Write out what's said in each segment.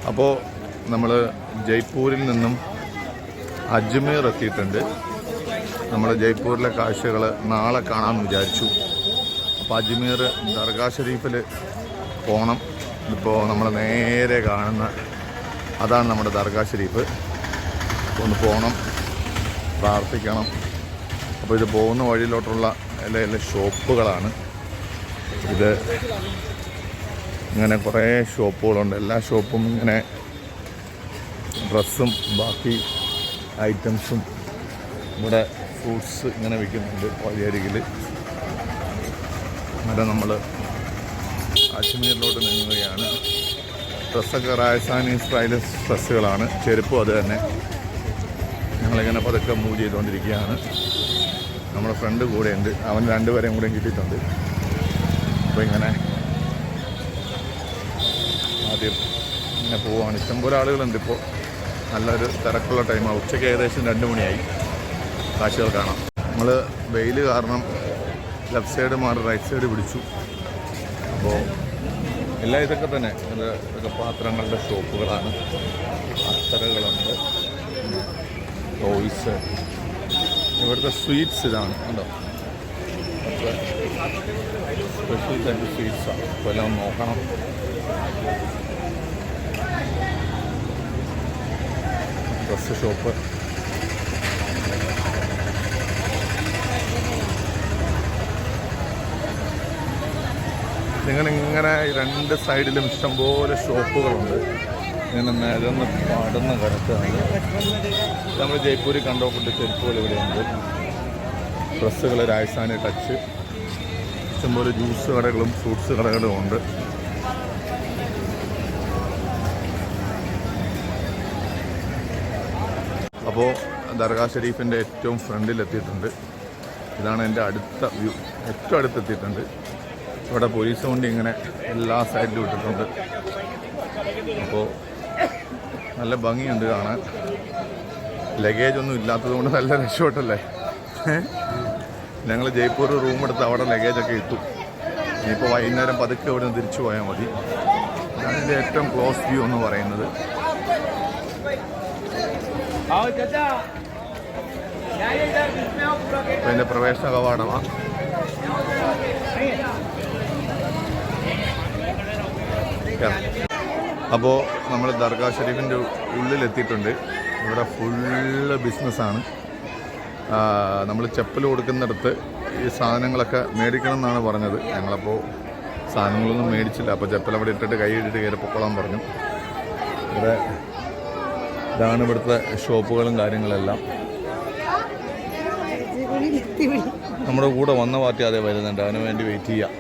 അപ്പോൾ നമ്മൾ ജയ്പൂരിൽ നിന്നും അജ്മീർ എത്തിയിട്ടുണ്ട്. നമ്മൾ ജയ്പൂരിലെ കാഴ്ചകൾ നാളെ കാണാമെന്ന് വിചാരിച്ചു. അപ്പോൾ അജ്മീർ ദർഗാ ഷരീഫിൽ പോകണം. ഇപ്പോൾ നമ്മൾ നേരെ കാണുന്ന അതാണ് നമ്മുടെ ദർഗാ ഷരീഫ്. ഒന്ന് പോകണം, പ്രാർത്ഥിക്കണം. അപ്പോൾ ഇത് പോകുന്ന വഴിയിലോട്ടുള്ള എല്ലാ ഷോപ്പുകളാണ്. ഇത് ഇങ്ങനെ കുറേ ഷോപ്പുകളുണ്ട്. എല്ലാ ഷോപ്പും ഇങ്ങനെ ഡ്രസ്സും ബാക്കി ഐറ്റംസും ഇവിടെ ഫ്രൂട്ട്സ് ഇങ്ങനെ വിൽക്കുന്നുണ്ട് വഴിയരികിൽ. അങ്ങനെ നമ്മൾ അജ്മീറിലോട്ട് നീങ്ങുകയാണ്. ഡ്രസ്സൊക്കെ രാജസ്ഥാനി സ്റ്റൈലിഷ് ഡ്രസ്സുകളാണ്. ചെരുപ്പും അത് തന്നെ. ഞങ്ങളിങ്ങനെ പതുക്കെ മൂവ് ചെയ്തുകൊണ്ടിരിക്കുകയാണ്. നമ്മുടെ ഫ്രണ്ട് കൂടെയുണ്ട്, അവൻ രണ്ടുപേരെയും കൂടെയും കിട്ടിയിട്ടുണ്ട്. അപ്പോൾ ഇങ്ങനെ ആദ്യം ഇങ്ങനെ പോവുകയാണ്. ഇഷ്ടംപോലെ ആളുകളുണ്ട്. ഇപ്പോൾ നല്ലൊരു തിരക്കുള്ള ടൈമാണ്. ഉച്ചയ്ക്ക് ഏകദേശം 2 മണിയായി. കാഴ്ചകൾ കാണാം. നമ്മൾ വെയിൽ കാരണം ലെഫ്റ്റ് സൈഡ് മാറി റൈറ്റ് സൈഡ് പിടിച്ചു. അപ്പോൾ എല്ലാം ഇതൊക്കെ തന്നെ ഇതൊക്കെ പാത്രങ്ങളുടെ ഷോപ്പുകളാണ്. അത്തറുകളുണ്ട്, ടോയ്സ്, ഇവിടുത്തെ സ്വീറ്റ്സ് ഇതാണ് കണ്ടോ. അപ്പോൾ സ്പെഷ്യൽ ടൈപ്പ് സ്വീറ്റ്സാണ്. അപ്പോൾ എല്ലാം നോക്കണം. ഡ്രസ്സ് ഷോപ്പ്, നിങ്ങളിങ്ങനെ 2 സൈഡിലും ഇഷ്ടംപോലെ ഷോപ്പുകളുണ്ട്. ഇങ്ങനെ നിരന്ന് പാടുന്ന കിടക്കുകയാണ്. നമ്മൾ ജയ്പൂരിൽ കണ്ടോക്കൊണ്ട് ചെരുപ്പുകൾ ഇവിടെയുണ്ട്. ഡ്രസ്സുകൾ, രാജസ്ഥാനി ടച്ച്, ഇഷ്ടംപോലെ ജ്യൂസ് കടകളും ഫ്രൂട്ട്സ് കടകളും ഉണ്ട്. അപ്പോൾ ദർഗാ ഷരീഫിൻ്റെ ഏറ്റവും ഫ്രണ്ടിലെത്തിയിട്ടുണ്ട്. ഇതാണ് എൻ്റെ അടുത്ത വ്യൂ. ഏറ്റവും അടുത്തെത്തിയിട്ടുണ്ട്. ഇവിടെ പോലീസ് വണ്ടി ഇങ്ങനെ എല്ലാ സൈഡിലും ഇട്ടിട്ടുണ്ട്. അപ്പോൾ നല്ല ഭംഗിയുണ്ട് കാണാൻ. ലഗേജൊന്നും ഇല്ലാത്തത് കൊണ്ട് നല്ല രക്ഷപ്പെട്ടല്ലേ. ഞങ്ങൾ ജയ്പൂർ റൂമെടുത്ത് അവിടെ ലഗേജൊക്കെ ഇട്ടു. ഇനിയിപ്പോൾ വൈകുന്നേരം പതുക്കെ ഇവിടെ നിന്ന് തിരിച്ചു പോയാൽ മതി. അതിൻ്റെ ഏറ്റവും ക്ലോസ് വ്യൂ എന്ന് പറയുന്നത്. അതിൻ്റെ പ്രവേശന കവാടമാണ്. അപ്പോൾ നമ്മൾ ദർഗാ ഷരീഫിൻ്റെ ഉള്ളിലെത്തിയിട്ടുണ്ട്. ഇവിടെ ഫുള്ള് ബിസിനസ്സാണ്. നമ്മൾ ചെപ്പൽ കൊടുക്കുന്നിടത്ത് ഈ സാധനങ്ങളൊക്കെ മേടിക്കണം എന്നാണ് പറഞ്ഞത്. ഞങ്ങളപ്പോൾ സാധനങ്ങളൊന്നും മേടിച്ചില്ല. അപ്പോൾ ചെപ്പൽ അവിടെ ഇട്ടിട്ട് കൈയിട്ടിട്ട് കയറി പൊക്കോളാൻ പറഞ്ഞു. ഇവിടെ ഇതാണ് ഇവിടുത്തെ ഷോപ്പുകളും കാര്യങ്ങളെല്ലാം. നമ്മുടെ കൂടെ വന്ന പാർട്ടി അതേ വരുന്നുണ്ട്. അതിന് വേണ്ടി വെയിറ്റ് ചെയ്യാം.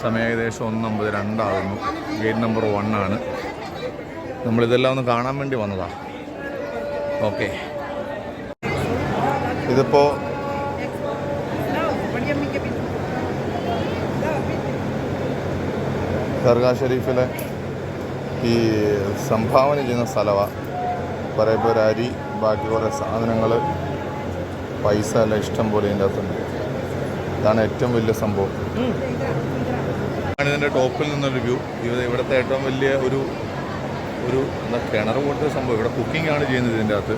സമയം ഏകദേശം 1:52 ആകുന്നു. ഗേറ്റ് നമ്പർ 1 ആണ്. നമ്മളിതെല്ലാം ഒന്ന് കാണാൻ വേണ്ടി വന്നതാണ്. ഓക്കെ, ഇതിപ്പോൾ ദർഗാ ഷരീഫിലെ ഈ സംഭാവന ചെയ്യുന്ന സ്ഥലമാണ്. കുറേ പേര് അരി, ബാക്കി കുറേ സാധനങ്ങൾ, പൈസ എല്ലാം ഇഷ്ടം പോലെ ഇതിൻ്റെ അകത്തുണ്ട്. ഇതാണ് ഏറ്റവും വലിയ സംഭവം. ഇതിൻ്റെ ടോപ്പിൽ നിന്നൊരു വ്യൂ. ഇവിടുത്തെ ഏറ്റവും വലിയ ഒരു എന്താ കിണർ പോലത്തെ സംഭവം. ഇവിടെ കുക്കിംഗ് ആണ് ചെയ്യുന്നത് ഇതിൻ്റെ അകത്ത്.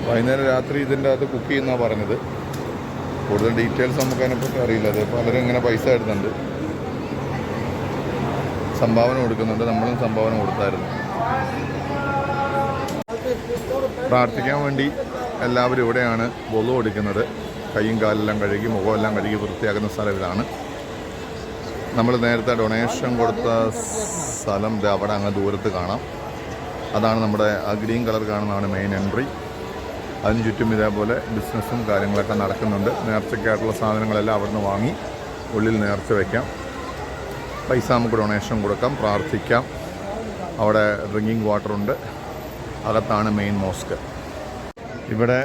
വൈകുന്നേരം രാത്രി ഇതിൻ്റെ അകത്ത് കുക്ക് ചെയ്യുന്നതാണ് പറഞ്ഞത്. കൂടുതൽ ഡീറ്റെയിൽസ് നമുക്ക് അതിനെപ്പറ്റി അറിയില്ല. അത് പലരും ഇങ്ങനെ പൈസ ഇടുന്നുണ്ട്, സംഭാവന കൊടുക്കുന്നുണ്ട്. നമ്മളും സംഭാവന കൊടുത്തായിരുന്നു. പ്രാർത്ഥിക്കാൻ വേണ്ടി എല്ലാവരും ഇവിടെയാണ് വൊളു എടുക്കുന്നത്. കൈയും കാലെല്ലാം കഴുകി മുഖമെല്ലാം കഴുകി വൃത്തിയാക്കുന്ന സ്ഥലം ഇതാണ്. നമ്മൾ നേരത്തെ ഡൊണേഷൻ കൊടുത്ത സ്ഥലം അവിടെ അങ്ങ് ദൂരത്ത് കാണാം. അതാണ് നമ്മുടെ ആ ഗ്രീൻ കളർ കാണുന്നതാണ് മെയിൻ എൻട്രി. അതിന് ചുറ്റും ഇതേപോലെ ബിസിനസ്സും കാര്യങ്ങളൊക്കെ നടക്കുന്നുണ്ട്. നേർച്ചയ്ക്കായിട്ടുള്ള സാധനങ്ങളെല്ലാം അവിടെ നിന്ന് വാങ്ങി ഉള്ളിൽ നേർച്ച വയ്ക്കാം. പൈസ നമുക്ക് ഡൊണേഷൻ കൊടുക്കാം, പ്രാർത്ഥിക്കാം. അവിടെ ഡ്രിങ്കിങ് വാട്ടറുണ്ട്. അകത്താണ് മെയിൻ മോസ്ക്. ഇവിടെ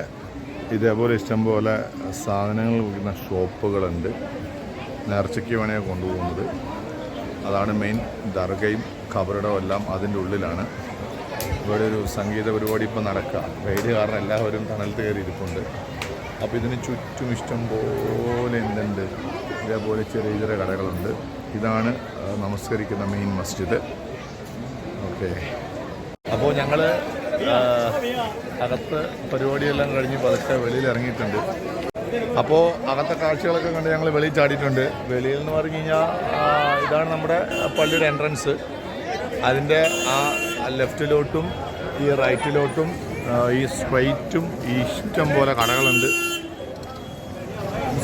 ഇതേപോലെ ഇഷ്ടംപോലെ സാധനങ്ങൾ വിൽക്കുന്ന ഷോപ്പുകളുണ്ട്. നേർച്ചയ്ക്ക് വേണേൽ കൊണ്ടുപോകുന്നത്. അതാണ് മെയിൻ ദർഗയും ഖബറിടവും എല്ലാം അതിൻ്റെ ഉള്ളിലാണ്. ഇവിടെ ഒരു സംഗീത പരിപാടി ഇപ്പോൾ നടക്കുക. വെയിൽ കാരണം എല്ലാവരും തണലത്ത് കയറി ഇരിപ്പുണ്ട്. അപ്പോൾ ഇതിന് ചുറ്റും ഇഷ്ടം പോലെ എന്തുണ്ട്, ഇതേപോലെ ചെറിയ ചെറിയ കടകളുണ്ട്. ഇതാണ് നമസ്കരിക്കുന്ന മെയിൻ മസ്ജിദ്. ഓക്കെ, അപ്പോൾ ഞങ്ങൾ അകത്ത് പരിപാടിയെല്ലാം കഴിഞ്ഞ് പതുക്കെ വെളിയിൽ ഇറങ്ങിയിട്ടുണ്ട്. അപ്പോൾ അകത്തെ കാഴ്ചകളൊക്കെ കണ്ട് ഞങ്ങൾ വെളിയിൽ ചാടിയിട്ടുണ്ട്. വെളിയിൽ എന്ന് പറഞ്ഞു കഴിഞ്ഞാൽ ഇതാണ് നമ്മുടെ പള്ളിയുടെ എൻട്രൻസ്. അതിൻ്റെ ആ ലെഫ്റ്റിലോട്ടും ഈ റൈറ്റിലോട്ടും ഈ സ്ട്രൈറ്റും ഇഷ്ടം പോലെ കടകളുണ്ട്.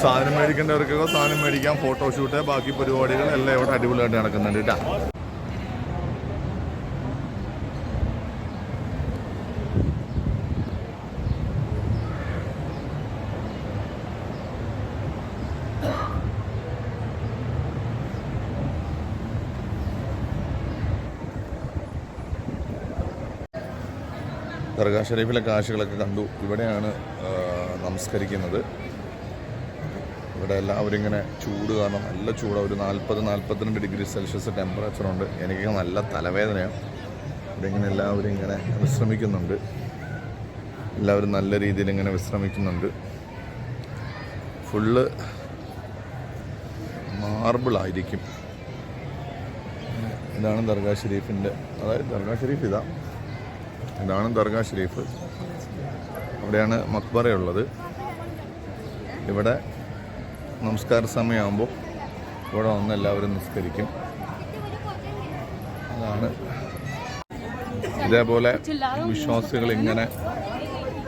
സാധനം മേടിക്കേണ്ടവർക്കൊക്കെ സാധനം മേടിക്കാം, ഫോട്ടോഷൂട്ട്, ബാക്കി പരിപാടികൾ എല്ലാം ഇവിടെ അടിപൊളിയായിട്ട് നടക്കുന്നുണ്ട് കേട്ടോ. ദർഗാ ഷരീഫിലെ കാഴ്ചകളൊക്കെ കണ്ടു. ഇവിടെയാണ് നമസ്കരിക്കുന്നത്. ഇവിടെ എല്ലാവരും ഇങ്ങനെ ചൂട് കാരണം നല്ല ചൂടാണ്. ഒരു 40-42 ഡിഗ്രി സെൽഷ്യസ് ടെമ്പറേച്ചറുണ്ട്. എനിക്ക് നല്ല തലവേദനയാണ്. ഇവിടെ ഇങ്ങനെ എല്ലാവരും ഇങ്ങനെ വിശ്രമിക്കുന്നുണ്ട്. എല്ലാവരും നല്ല രീതിയിൽ ഇങ്ങനെ വിശ്രമിക്കുന്നുണ്ട്. ഫുള്ള് മാർബിളായിരിക്കും. ഇതാണ് ദർഗാ ഷരീഫിൻ്റെ, അതായത് ദർഗാ ഷരീഫ് ഇതാണ് ദർഗാ ഷരീഫ്. അവിടെയാണ് മക്ബറയുള്ളത്. ഇവിടെ നമസ്കാര സമയമാകുമ്പോൾ ഇവിടെ വന്ന് എല്ലാവരും നിസ്കരിക്കും. അതാണ്. ഇതേപോലെ വിശ്വാസികൾ ഇങ്ങനെ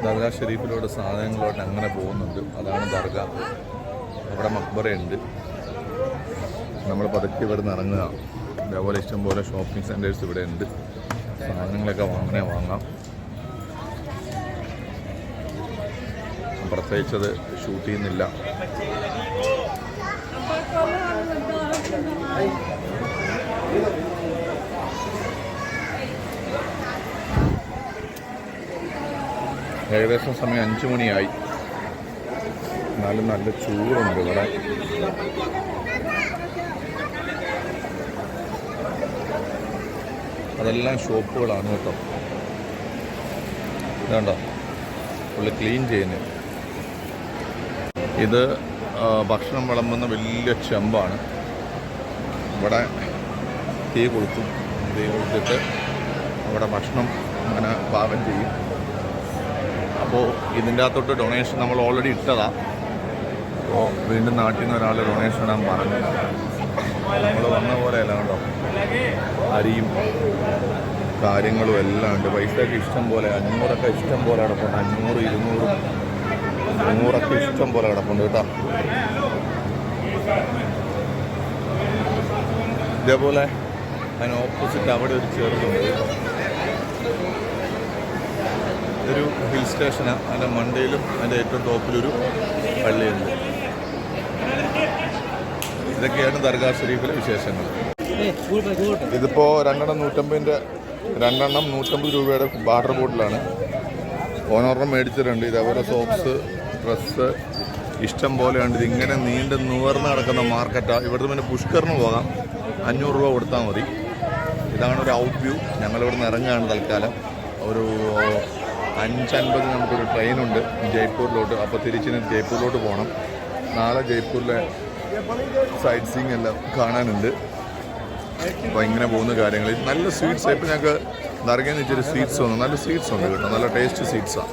ദർഗാ ഷരീഫിലൂടെ സാധനങ്ങളോട്ട് അങ്ങനെ പോകുന്നുണ്ട്. അതാണ് ദർഗ. അവിടെ മക്ബറയുണ്ട്. നമ്മൾ പതുക്കെ ഇവിടെ നിന്ന് ഇറങ്ങുക. ഇതേപോലെ ഇഷ്ടംപോലെ ഷോപ്പിംഗ് സെൻറ്റേഴ്സ് ഇവിടെ ഉണ്ട്. സാധനങ്ങളൊക്കെ വാങ്ങാം. പ്രത്യേകിച്ചത് ഷൂട്ട് ചെയ്യുന്നില്ല. ഏകദേശം സമയം 5 മണിയായി. എന്നാലും നല്ല ചൂടുണ്ട് ഇവിടെ. അതെല്ലാം ഷോപ്പുകളാണ് കേട്ടോ. ഇതുണ്ടോ പുള്ളി ക്ലീൻ ചെയ്യുന്നത്. ഇത് ഭക്ഷണം വിളമ്പുന്ന വലിയ ചെമ്പാണ്. ഇവിടെ തീ കൊളുത്തിട്ട് അവിടെ ഭക്ഷണം അങ്ങനെ പാകം ചെയ്യും. അപ്പോൾ ഇതിൻ്റെ അകത്തോട്ട് ഡൊണേഷൻ നമ്മൾ ഓൾറെഡി ഇട്ടതാണ്. അപ്പോൾ വീണ്ടും നാട്ടിൽ നിന്ന് ഒരാൾ ഡൊണേഷൻ ഇടാൻ പറഞ്ഞു. നമ്മൾ വന്ന പോലെയല്ല കേട്ടോ. അരിയും കാര്യങ്ങളും എല്ലാം ഉണ്ട്. പൈസയൊക്കെ ഇഷ്ടം പോലെ, 500 ഇഷ്ടം പോലെ കിടപ്പുണ്ട്. 500, 200, 100 ഇഷ്ടം പോലെ കിടപ്പുണ്ട് കേട്ടോ. ഇതേപോലെ അതിന് ഓപ്പോസിറ്റ് അവിടെ ഒരു ചെറുതുണ്ട്. ഇതൊരു ഹിൽ സ്റ്റേഷനാണ്. അതിൻ്റെ മണ്ടയിലും അതിൻ്റെ ഏറ്റവും ടോപ്പിലൊരു പള്ളിയുണ്ട്. ഇതൊക്കെയാണ് ദർഗാ ഷരീഫിലെ വിശേഷങ്ങൾ. ഇതിപ്പോൾ 150 രൂപയുടെ വാട്ടർ ബോട്ടിലാണ്. ഓനൊരെണ്ണം മേടിച്ചിട്ടുണ്ട്. ഇതേപോലെ സോപ്സ്, ഡ്രസ്സ് ഇഷ്ടം പോലെയുണ്ട്. ഇതിങ്ങനെ നീണ്ട് നിവർന്ന് കിടക്കുന്ന മാർക്കറ്റാണ്. ഇവിടുന്ന് പിന്നെ പുഷ്കറിന് പോകാം. 500 രൂപ കൊടുത്താൽ മതി. ഇതാണ് ഒരു ഔട്ട് വ്യൂ. ഞങ്ങളിവിടുന്ന് ഇറങ്ങുകയാണ് തൽക്കാലം. ഒരു 5:50 നമുക്കൊരു ട്രെയിനുണ്ട് ജയ്പൂരിലോട്ട്. അപ്പോൾ തിരിച്ച് ജയ്പൂരിലോട്ട് പോകണം. നാളെ ജയ്പൂരിലെ സൈറ്റ് സീയിങ് എല്ലാം കാണാനുണ്ട്. അപ്പോൾ ഇങ്ങനെ പോകുന്ന കാര്യങ്ങൾ. നല്ല സ്വീറ്റ്സ്. ഇപ്പോൾ ഞങ്ങൾക്ക് ദർഗയിൽ നിന്ന് ഇച്ചിരി സ്വീറ്റ്സ് വന്നു. നല്ല സ്വീറ്റ്സ് ഉണ്ട് കേട്ടോ. നല്ല ടേസ്റ്റ് സ്വീറ്റ്സാണ്.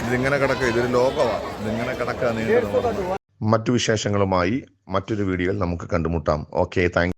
ഇതിങ്ങനെ കിടക്കുക. ഇതൊരു ലോകമാണ്. ഇതിങ്ങനെ കിടക്കുക. മറ്റു വിശേഷങ്ങളുമായി മറ്റൊരു വീഡിയോയിൽ നമുക്ക് കണ്ടുമുട്ടാം. Okay, thank